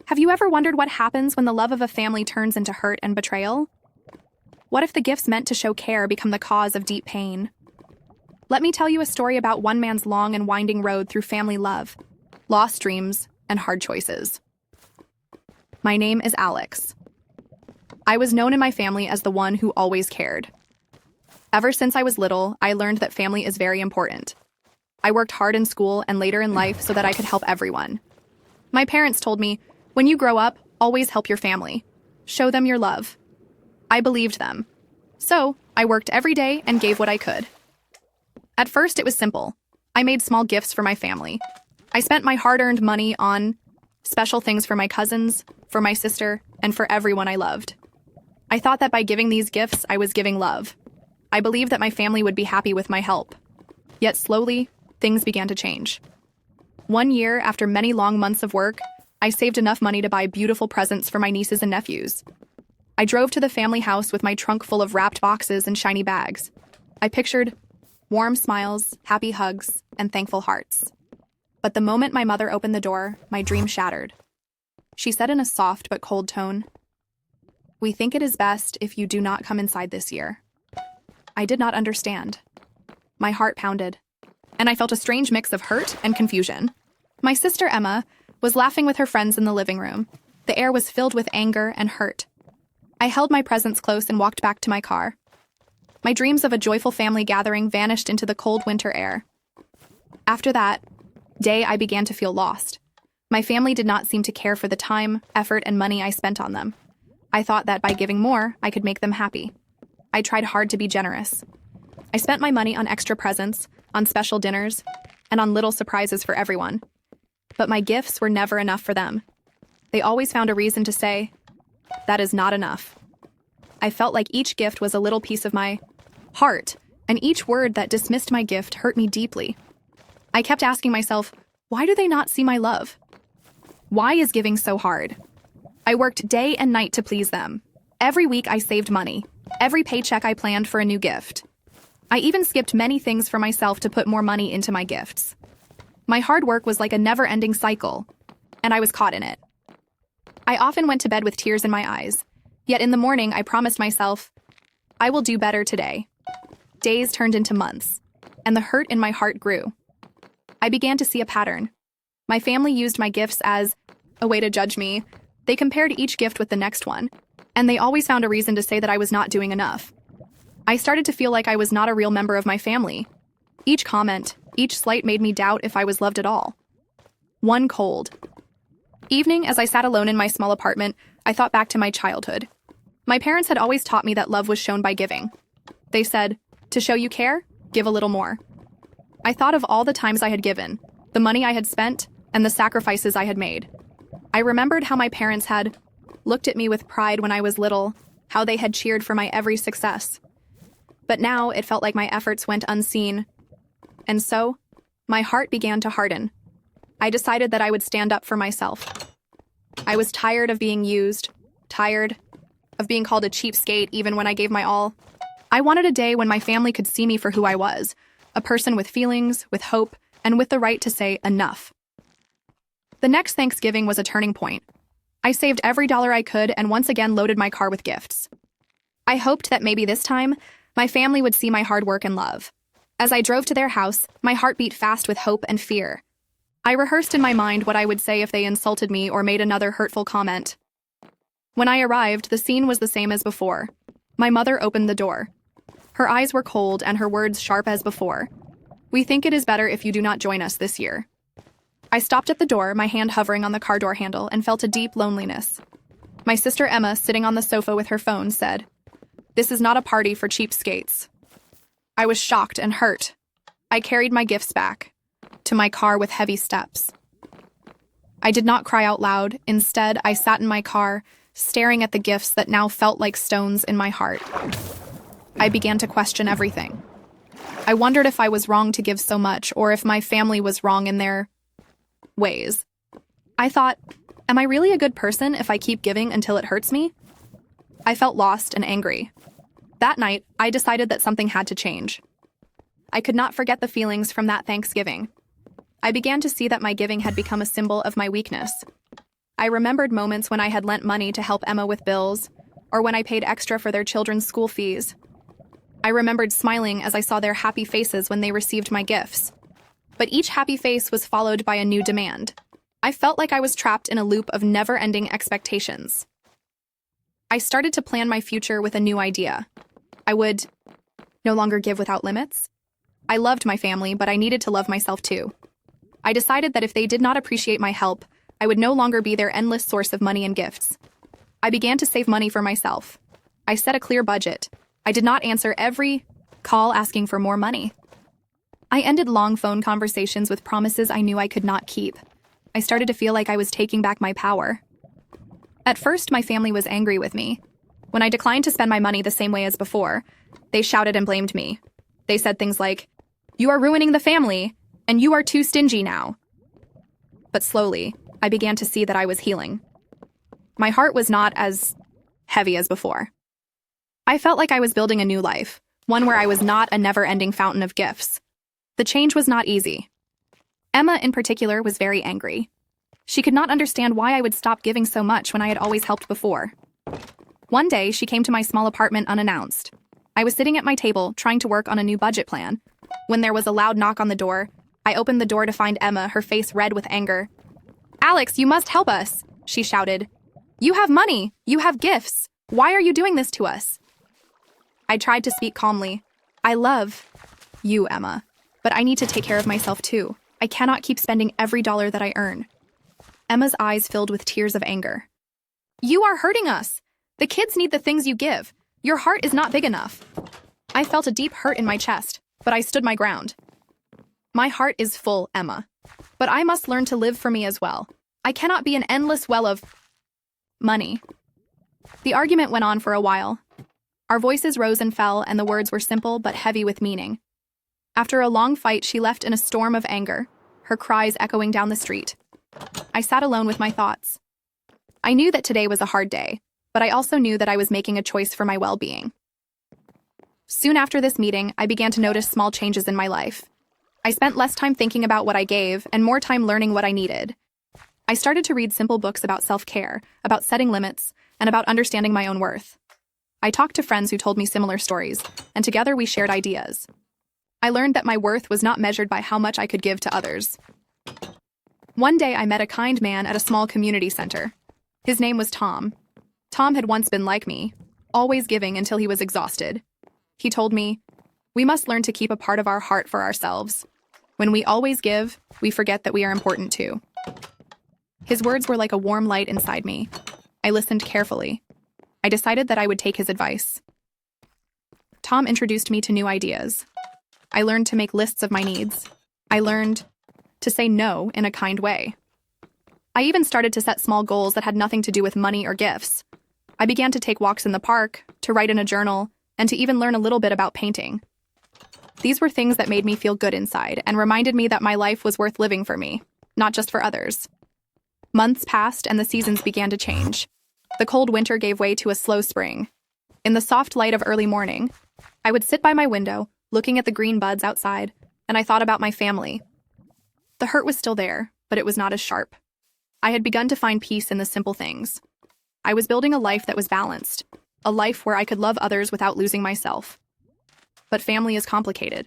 Have you ever wondered what happens when the love of a family turns into hurt and betrayal? What if the gifts meant to show care become the cause of deep pain? Let me tell you a story about one man's long and winding road through family love, lost dreams, and hard choices. My name is Alex. I was known in my family as the one who always cared. Ever since I was little, I learned that family is very important. I worked hard in school and later in life so that I could help everyone. My parents told me, when you grow up, always help your family. Show them your love. I believed them. So, I worked every day and gave what I could. At first, it was simple. I made small gifts for my family. I spent my hard-earned money on special things for my cousins, for my sister, and for everyone I loved. I thought that by giving these gifts, I was giving love. I believed that my family would be happy with my help. Yet slowly, things began to change. One year, after many long months of work, I saved enough money to buy beautiful presents for my nieces and nephews. I drove to the family house with my trunk full of wrapped boxes and shiny bags. I pictured warm smiles, happy hugs, and thankful hearts. But the moment my mother opened the door, my dream shattered. She said in a soft but cold tone, "We think it is best if you do not come inside this year." I did not understand. My heart pounded, and I felt a strange mix of hurt and confusion. My sister Emma was laughing with her friends in the living room. The air was filled with anger and hurt. I held my presents close and walked back to my car. My dreams of a joyful family gathering vanished into the cold winter air. After that day, I began to feel lost. My family did not seem to care for the time, effort, and money I spent on them. I thought that by giving more, I could make them happy. I tried hard to be generous. I spent my money on extra presents, on special dinners, and on little surprises for everyone. But my gifts were never enough for them. They always found a reason to say, "That is not enough." I felt like each gift was a little piece of my heart, and each word that dismissed my gift hurt me deeply. I kept asking myself, why do they not see my love? Why is giving so hard? I worked day and night to please them. Every week I saved money. Every paycheck I planned for a new gift. I even skipped many things for myself to put more money into my gifts. My hard work was like a never-ending cycle, and I was caught in it. I often went to bed with tears in my eyes, yet in the morning I promised myself, I will do better today. Days turned into months, and the hurt in my heart grew. I began to see a pattern. My family used my gifts as a way to judge me. They compared each gift with the next one, and they always found a reason to say that I was not doing enough. I started to feel like I was not a real member of my family. Each comment, each slight made me doubt if I was loved at all. One cold evening, as I sat alone in my small apartment, I thought back to my childhood. My parents had always taught me that love was shown by giving. They said, to show you care, give a little more. I thought of all the times I had given, the money I had spent, and the sacrifices I had made. I remembered how my parents had looked at me with pride when I was little, how they had cheered for my every success. But now it felt like my efforts went unseen. And so, my heart began to harden. I decided that I would stand up for myself. I was tired of being used, tired of being called a cheapskate even when I gave my all. I wanted a day when my family could see me for who I was, a person with feelings, with hope, and with the right to say enough. The next Thanksgiving was a turning point. I saved every dollar I could and once again loaded my car with gifts. I hoped that maybe this time, my family would see my hard work and love. As I drove to their house, my heart beat fast with hope and fear. I rehearsed in my mind what I would say if they insulted me or made another hurtful comment. When I arrived, the scene was the same as before. My mother opened the door. Her eyes were cold and her words sharp as before. "We think it is better if you do not join us this year." I stopped at the door, my hand hovering on the car door handle, and felt a deep loneliness. My sister Emma, sitting on the sofa with her phone, said, "This is not a party for cheapskates." I was shocked and hurt. I carried my gifts back to my car with heavy steps. I did not cry out loud. Instead, I sat in my car, staring at the gifts that now felt like stones in my heart. I began to question everything. I wondered if I was wrong to give so much, or if my family was wrong in their ways. I thought, am I really a good person if I keep giving until it hurts me? I felt lost and angry. That night, I decided that something had to change. I could not forget the feelings from that Thanksgiving. I began to see that my giving had become a symbol of my weakness. I remembered moments when I had lent money to help Emma with bills, or when I paid extra for their children's school fees. I remembered smiling as I saw their happy faces when they received my gifts. But each happy face was followed by a new demand. I felt like I was trapped in a loop of never-ending expectations. I started to plan my future with a new idea. I would no longer give without limits. I loved my family, but I needed to love myself too. I decided that if they did not appreciate my help, I would no longer be their endless source of money and gifts. I began to save money for myself. I set a clear budget. I did not answer every call asking for more money. I ended long phone conversations with promises I knew I could not keep. I started to feel like I was taking back my power. At first, my family was angry with me. When I declined to spend my money the same way as before, they shouted and blamed me. They said things like, "You are ruining the family, and you are too stingy now." But slowly, I began to see that I was healing. My heart was not as heavy as before. I felt like I was building a new life, one where I was not a never-ending fountain of gifts. The change was not easy. Emma, in particular, was very angry. She could not understand why I would stop giving so much when I had always helped before. One day, she came to my small apartment unannounced. I was sitting at my table, trying to work on a new budget plan. When there was a loud knock on the door, I opened the door to find Emma, her face red with anger. "Alex, you must help us," she shouted. "You have money. You have gifts. Why are you doing this to us?" I tried to speak calmly. "I love you, Emma, but I need to take care of myself too. I cannot keep spending every dollar that I earn." Emma's eyes filled with tears of anger. "You are hurting us. The kids need the things you give. Your heart is not big enough." I felt a deep hurt in my chest, but I stood my ground. "My heart is full, Emma, but I must learn to live for me as well. I cannot be an endless well of money." The argument went on for a while. Our voices rose and fell, and the words were simple but heavy with meaning. After a long fight, she left in a storm of anger, her cries echoing down the street. I sat alone with my thoughts. I knew that today was a hard day, but I also knew that I was making a choice for my well-being. Soon after this meeting, I began to notice small changes in my life. I spent less time thinking about what I gave and more time learning what I needed. I started to read simple books about self-care, about setting limits, and about understanding my own worth. I talked to friends who told me similar stories, and together we shared ideas. I learned that my worth was not measured by how much I could give to others. One day I met a kind man at a small community center. His name was Tom. Tom had once been like me, always giving until he was exhausted. He told me, "We must learn to keep a part of our heart for ourselves. When we always give, we forget that we are important too." His words were like a warm light inside me. I listened carefully. I decided that I would take his advice. Tom introduced me to new ideas. I learned to make lists of my needs. I learned to say no in a kind way. I even started to set small goals that had nothing to do with money or gifts. I began to take walks in the park, to write in a journal, and to even learn a little bit about painting. These were things that made me feel good inside and reminded me that my life was worth living for me, not just for others. Months passed and the seasons began to change. The cold winter gave way to a slow spring. In the soft light of early morning, I would sit by my window, looking at the green buds outside, and I thought about my family. The hurt was still there, but it was not as sharp. I had begun to find peace in the simple things. I was building a life that was balanced, a life where I could love others without losing myself. But family is complicated.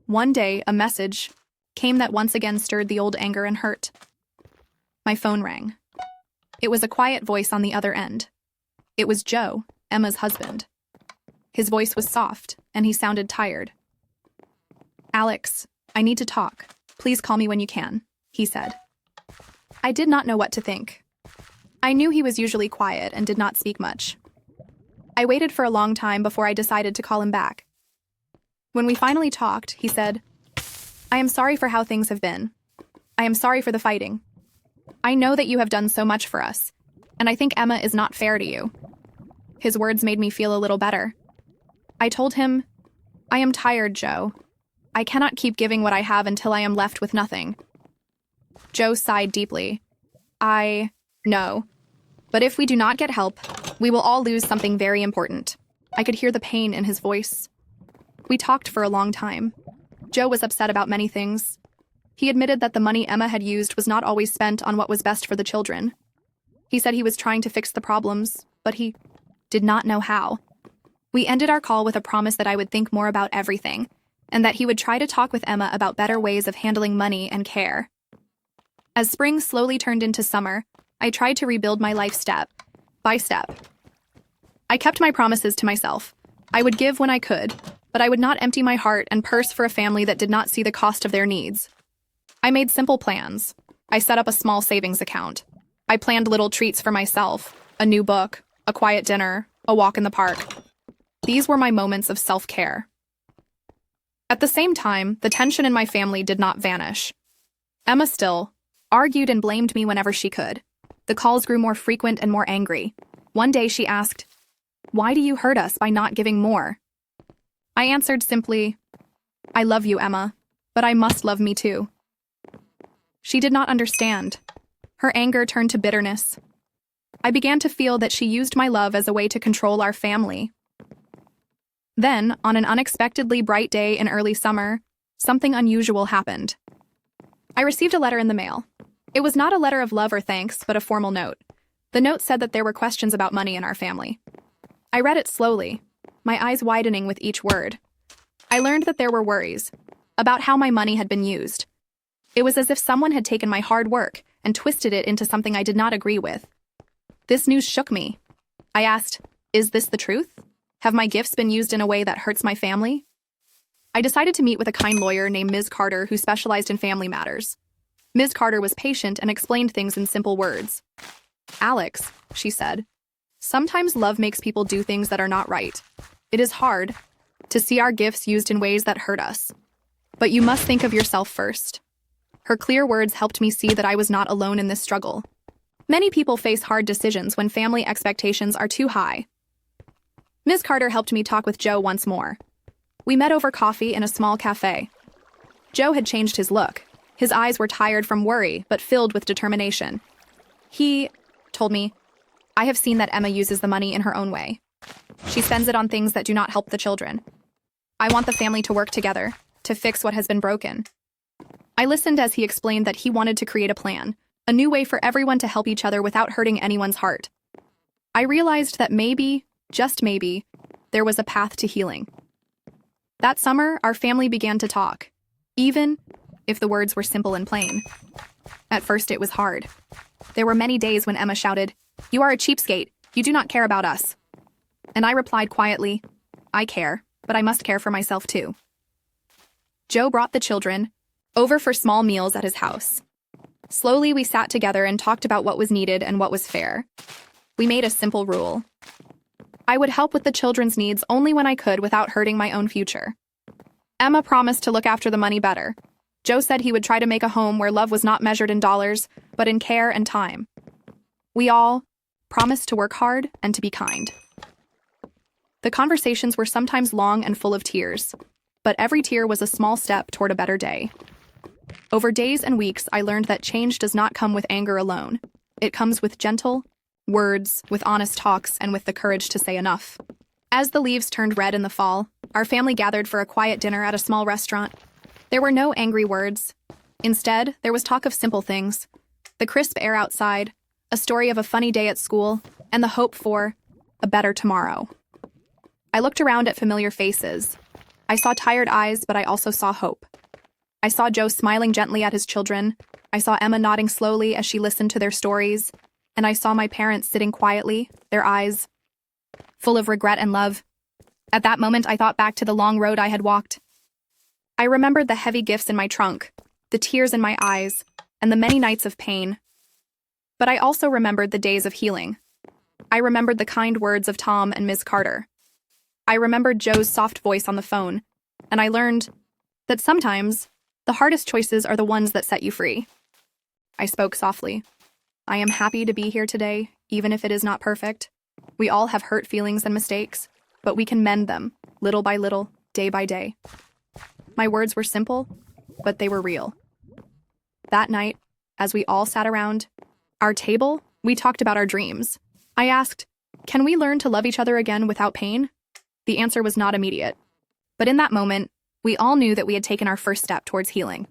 One day, a message came that once again stirred the old anger and hurt. My phone rang. It was a quiet voice on the other end. It was Joe, Emma's husband. His voice was soft, and he sounded tired. "Alex, I need to talk. Please call me when you can," he said. I did not know what to think. I knew he was usually quiet and did not speak much. I waited for a long time before I decided to call him back. When we finally talked, he said, "I am sorry for how things have been. I am sorry for the fighting. I know that you have done so much for us, and I think Emma is not fair to you." His words made me feel a little better. I told him, "I am tired, Joe. I cannot keep giving what I have until I am left with nothing." Joe sighed deeply. "I know. But if we do not get help, we will all lose something very important." I could hear the pain in his voice. We talked for a long time. Joe was upset about many things. He admitted that the money Emma had used was not always spent on what was best for the children. He said he was trying to fix the problems, but he did not know how. We ended our call with a promise that I would think more about everything, and that he would try to talk with Emma about better ways of handling money and care. As spring slowly turned into summer, I tried to rebuild my life step by step. I kept my promises to myself. I would give when I could, but I would not empty my heart and purse for a family that did not see the cost of their needs. I made simple plans. I set up a small savings account. I planned little treats for myself, a new book, a quiet dinner, a walk in the park. These were my moments of self-care. At the same time, the tension in my family did not vanish. Emma still argued and blamed me whenever she could. The calls grew more frequent and more angry. One day she asked, "Why do you hurt us by not giving more?" I answered simply, "I love you, Emma, but I must love me too." She did not understand. Her anger turned to bitterness. I began to feel that she used my love as a way to control our family. Then, on an unexpectedly bright day in early summer, something unusual happened. I received a letter in the mail. It was not a letter of love or thanks, but a formal note. The note said that there were questions about money in our family. I read it slowly, my eyes widening with each word. I learned that there were worries about how my money had been used. It was as if someone had taken my hard work and twisted it into something I did not agree with. This news shook me. I asked, "Is this the truth? Have my gifts been used in a way that hurts my family?" I decided to meet with a kind lawyer named Ms. Carter who specialized in family matters. Ms. Carter was patient and explained things in simple words. "Alex," she said, "sometimes love makes people do things that are not right. It is hard to see our gifts used in ways that hurt us. But you must think of yourself first." Her clear words helped me see that I was not alone in this struggle. Many people face hard decisions when family expectations are too high. Ms. Carter helped me talk with Joe once more. We met over coffee in a small cafe. Joe had changed his look. His eyes were tired from worry, but filled with determination. He told me, "I have seen that Emma uses the money in her own way. She spends it on things that do not help the children. I want the family to work together, to fix what has been broken." I listened as he explained that he wanted to create a plan, a new way for everyone to help each other without hurting anyone's heart. I realized that maybe, just maybe, there was a path to healing. That summer, our family began to talk, even if the words were simple and plain. At first, it was hard. There were many days when Emma shouted, "You are a cheapskate. You do not care about us." And I replied quietly, "I care, but I must care for myself too." Joe brought the children over for small meals at his house. Slowly, we sat together and talked about what was needed and what was fair. We made a simple rule. I would help with the children's needs only when I could without hurting my own future. Emma promised to look after the money better. Joe said he would try to make a home where love was not measured in dollars, but in care and time. We all promised to work hard and to be kind. The conversations were sometimes long and full of tears, but every tear was a small step toward a better day. Over days and weeks, I learned that change does not come with anger alone. It comes with gentle words, with honest talks, and with the courage to say enough. As the leaves turned red in the fall, our family gathered for a quiet dinner at a small restaurant. There were no angry words. Instead, there was talk of simple things: the crisp air outside, a story of a funny day at school, and the hope for a better tomorrow. I looked around at familiar faces. I saw tired eyes, but I also saw hope. I saw Joe smiling gently at his children. I saw Emma nodding slowly as she listened to their stories. And I saw my parents sitting quietly, their eyes full of regret and love. At that moment, I thought back to the long road I had walked. I remembered the heavy gifts in my trunk, the tears in my eyes, and the many nights of pain. But I also remembered the days of healing. I remembered the kind words of Tom and Ms. Carter. I remembered Joe's soft voice on the phone, and I learned that sometimes the hardest choices are the ones that set you free. I spoke softly. "I am happy to be here today, even if it is not perfect. We all have hurt feelings and mistakes, but we can mend them, little by little, day by day." My words were simple, but they were real. That night, as we all sat around our table, we talked about our dreams. I asked, "Can we learn to love each other again without pain?" The answer was not immediate. But in that moment, we all knew that we had taken our first step towards healing.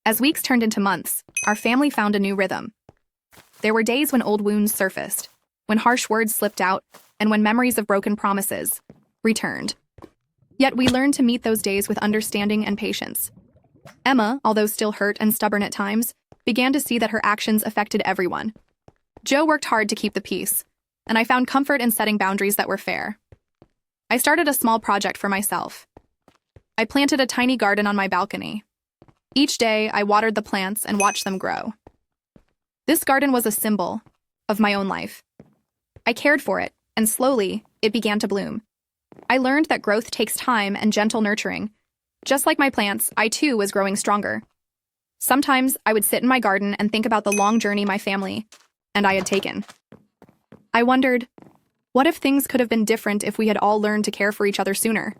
As weeks turned into months, our family found a new rhythm. There were days when old wounds surfaced, when harsh words slipped out, and when memories of broken promises returned. Yet we learned to meet those days with understanding and patience. Emma, although still hurt and stubborn at times, began to see that her actions affected everyone. Joe worked hard to keep the peace, and I found comfort in setting boundaries that were fair. I started a small project for myself. I planted a tiny garden on my balcony. Each day, I watered the plants and watched them grow. This garden was a symbol of my own life. I cared for it, and slowly, it began to bloom. I learned that growth takes time and gentle nurturing. Just like my plants, I too was growing stronger. Sometimes I would sit in my garden and think about the long journey my family and I had taken. I wondered, what if things could have been different if we had all learned to care for each other sooner?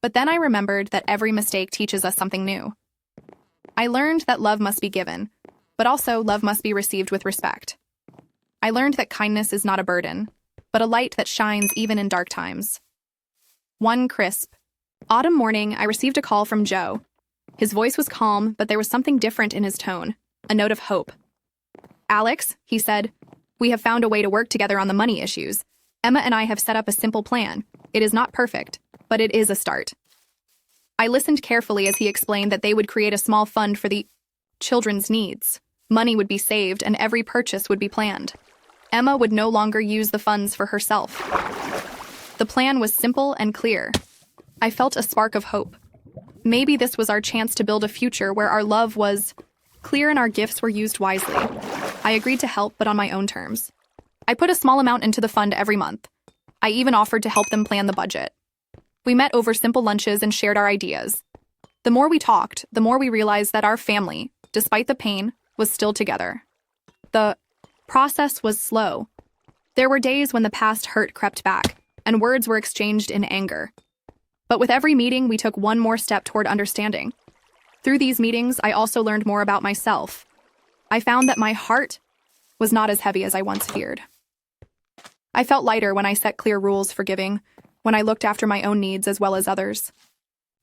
But then I remembered that every mistake teaches us something new. I learned that love must be given, but also love must be received with respect. I learned that kindness is not a burden, but a light that shines even in dark times. One crisp, autumn morning, I received a call from Joe. His voice was calm, but there was something different in his tone, a note of hope. "Alex," he said, "we have found a way to work together on the money issues. Emma and I have set up a simple plan. It is not perfect, but it is a start." I listened carefully as he explained that they would create a small fund for the children's needs. Money would be saved and every purchase would be planned. Emma would no longer use the funds for herself. The plan was simple and clear. I felt a spark of hope. Maybe this was our chance to build a future where our love was clear and our gifts were used wisely. I agreed to help, but on my own terms. I put a small amount into the fund every month. I even offered to help them plan the budget. We met over simple lunches and shared our ideas. The more we talked, the more we realized that our family, despite the pain, was still together. The process was slow. There were days when the past hurt crept back, and words were exchanged in anger. But with every meeting, we took one more step toward understanding. Through these meetings, I also learned more about myself. I found that my heart was not as heavy as I once feared. I felt lighter when I set clear rules for giving, when I looked after my own needs as well as others.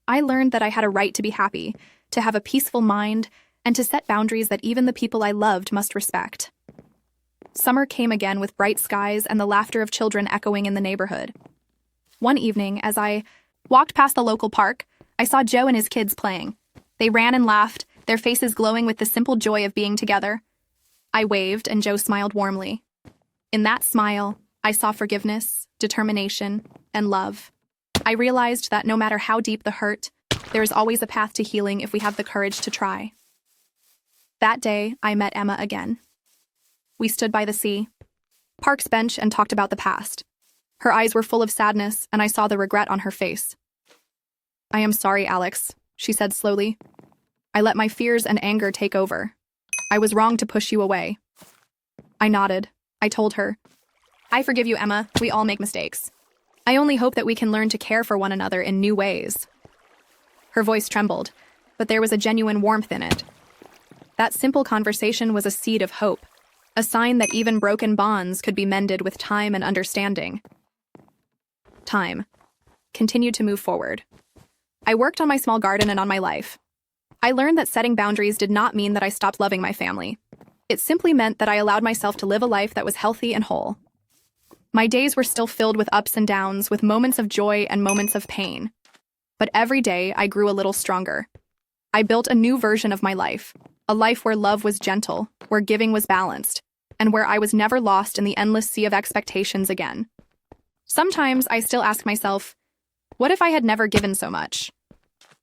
I learned that I had a right to be happy, to have a peaceful mind, and to set boundaries that even the people I loved must respect. Summer came again with bright skies and the laughter of children echoing in the neighborhood. One evening, as I walked past the local park, I saw Joe and his kids playing. They ran and laughed, their faces glowing with the simple joy of being together. I waved, and Joe smiled warmly. In that smile, I saw forgiveness, determination, and love. I realized that no matter how deep the hurt, there is always a path to healing if we have the courage to try. That day, I met Emma again. We stood by the sea, Park's bench, and talked about the past. Her eyes were full of sadness, and I saw the regret on her face. "I am sorry, Alex," she said slowly. "I let my fears and anger take over. I was wrong to push you away." I nodded. I told her, "I forgive you, Emma. We all make mistakes. I only hope that we can learn to care for one another in new ways." Her voice trembled, but there was a genuine warmth in it. That simple conversation was a seed of hope, a sign that even broken bonds could be mended with time and understanding. Time continued to move forward. I worked on my small garden and on my life. I learned that setting boundaries did not mean that I stopped loving my family. It simply meant that I allowed myself to live a life that was healthy and whole. My days were still filled with ups and downs, with moments of joy and moments of pain. But every day, I grew a little stronger. I built a new version of my life, a life where love was gentle, where giving was balanced, and where I was never lost in the endless sea of expectations again. Sometimes I still ask myself, what if I had never given so much?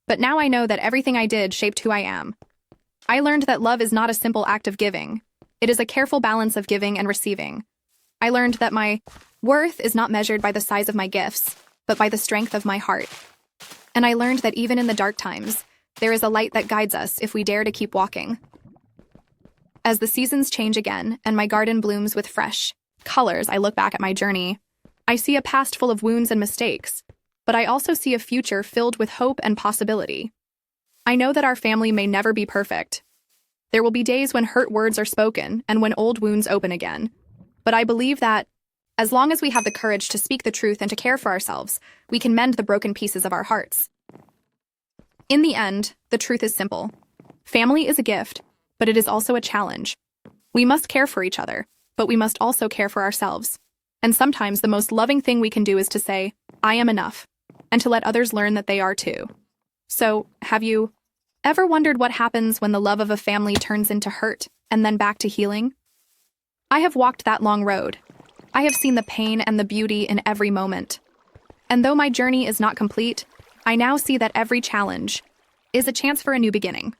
But now I know that everything I did shaped who I am. I learned that love is not a simple act of giving. It is a careful balance of giving and receiving. I learned that my worth is not measured by the size of my gifts, but by the strength of my heart. And I learned that even in the dark times, there is a light that guides us if we dare to keep walking. As the seasons change again and my garden blooms with fresh colors, I look back at my journey. I see a past full of wounds and mistakes, but I also see a future filled with hope and possibility. I know that our family may never be perfect. There will be days when hurt words are spoken and when old wounds open again. But I believe that, as long as we have the courage to speak the truth and to care for ourselves, we can mend the broken pieces of our hearts. In the end, the truth is simple. Family is a gift, but it is also a challenge. We must care for each other, but we must also care for ourselves. And sometimes the most loving thing we can do is to say, I am enough, and to let others learn that they are too. So, have you ever wondered what happens when the love of a family turns into hurt and then back to healing? I have walked that long road. I have seen the pain and the beauty in every moment. And though my journey is not complete, I now see that every challenge is a chance for a new beginning.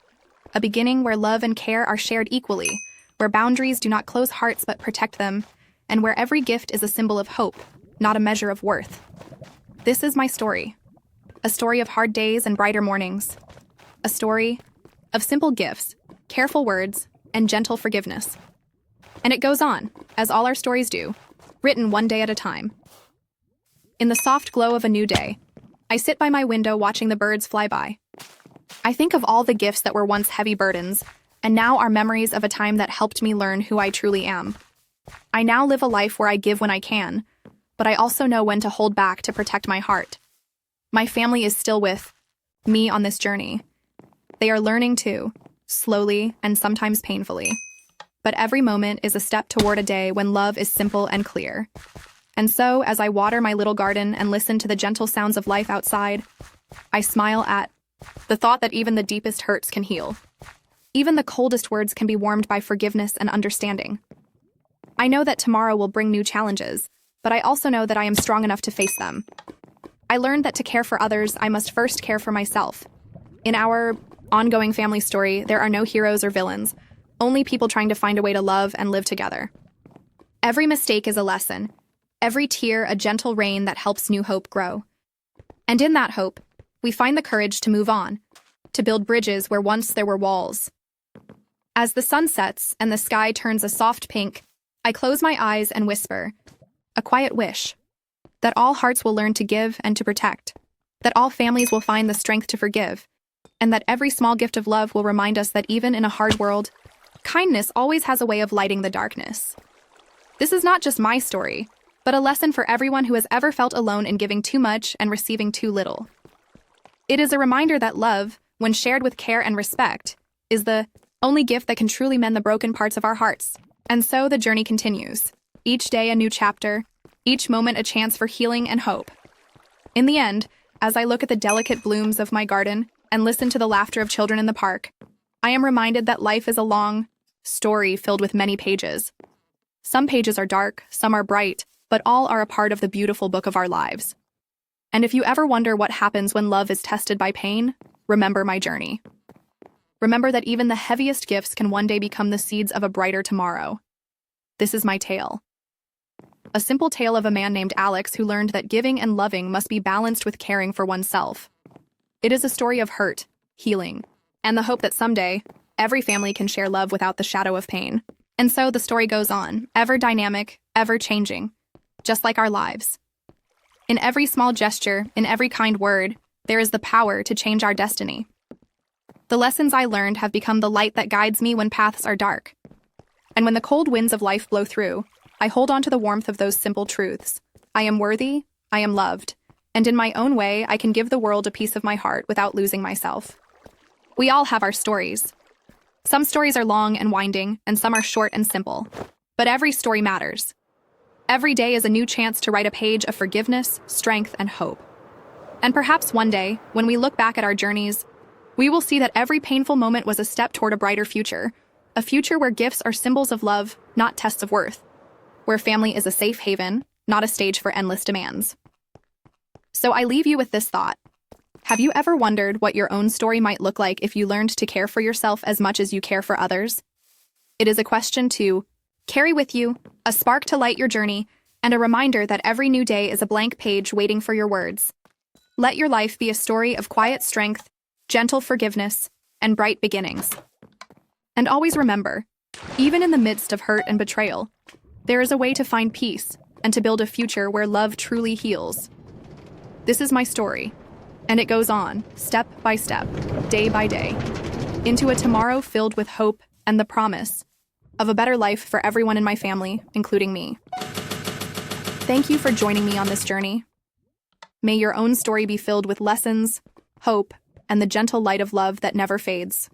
A beginning where love and care are shared equally, where boundaries do not close hearts but protect them, and where every gift is a symbol of hope, not a measure of worth. This is my story. A story of hard days and brighter mornings. A story of simple gifts, careful words, and gentle forgiveness. And it goes on, as all our stories do, written one day at a time. In the soft glow of a new day, I sit by my window watching the birds fly by. I think of all the gifts that were once heavy burdens, and now are memories of a time that helped me learn who I truly am. I now live a life where I give when I can, but I also know when to hold back to protect my heart. My family is still with me on this journey. They are learning too, slowly and sometimes painfully. But every moment is a step toward a day when love is simple and clear. And so, as I water my little garden and listen to the gentle sounds of life outside, I smile at the thought that even the deepest hurts can heal. Even the coldest words can be warmed by forgiveness and understanding. I know that tomorrow will bring new challenges, but I also know that I am strong enough to face them. I learned that to care for others, I must first care for myself. In our ongoing family story, there are no heroes or villains, only people trying to find a way to love and live together. Every mistake is a lesson, every tear a gentle rain that helps new hope grow. And in that hope, we find the courage to move on, to build bridges where once there were walls. As the sun sets and the sky turns a soft pink, I close my eyes and whisper, a quiet wish, that all hearts will learn to give and to protect, that all families will find the strength to forgive, and that every small gift of love will remind us that even in a hard world, kindness always has a way of lighting the darkness. This is not just my story, but a lesson for everyone who has ever felt alone in giving too much and receiving too little. It is a reminder that love, when shared with care and respect, is the only gift that can truly mend the broken parts of our hearts. And so the journey continues. Each day a new chapter, each moment a chance for healing and hope. In the end, as I look at the delicate blooms of my garden and listen to the laughter of children in the park, I am reminded that life is a long story filled with many pages. Some pages are dark, some are bright, but all are a part of the beautiful book of our lives. And if you ever wonder what happens when love is tested by pain, remember my journey. Remember that even the heaviest gifts can one day become the seeds of a brighter tomorrow. This is my tale. A simple tale of a man named Alex who learned that giving and loving must be balanced with caring for oneself. It is a story of hurt, healing, and the hope that someday, every family can share love without the shadow of pain. And so the story goes on, ever dynamic, ever changing, just like our lives. In every small gesture, in every kind word, there is the power to change our destiny. The lessons I learned have become the light that guides me when paths are dark. And when the cold winds of life blow through, I hold on to the warmth of those simple truths. I am worthy, I am loved, and in my own way, I can give the world a piece of my heart without losing myself. We all have our stories. Some stories are long and winding, and some are short and simple. But every story matters. Every day is a new chance to write a page of forgiveness, strength, and hope. And perhaps one day, when we look back at our journeys, we will see that every painful moment was a step toward a brighter future, a future where gifts are symbols of love, not tests of worth, where family is a safe haven, not a stage for endless demands. So I leave you with this thought. Have you ever wondered what your own story might look like if you learned to care for yourself as much as you care for others? It is a question to carry with you, a spark to light your journey, and a reminder that every new day is a blank page waiting for your words. Let your life be a story of quiet strength, gentle forgiveness, and bright beginnings. And always remember, even in the midst of hurt and betrayal, there is a way to find peace and to build a future where love truly heals. This is my story, and it goes on, step by step, day by day, into a tomorrow filled with hope and the promise of a better life for everyone in my family, including me. Thank you for joining me on this journey. May your own story be filled with lessons, hope, and the gentle light of love that never fades.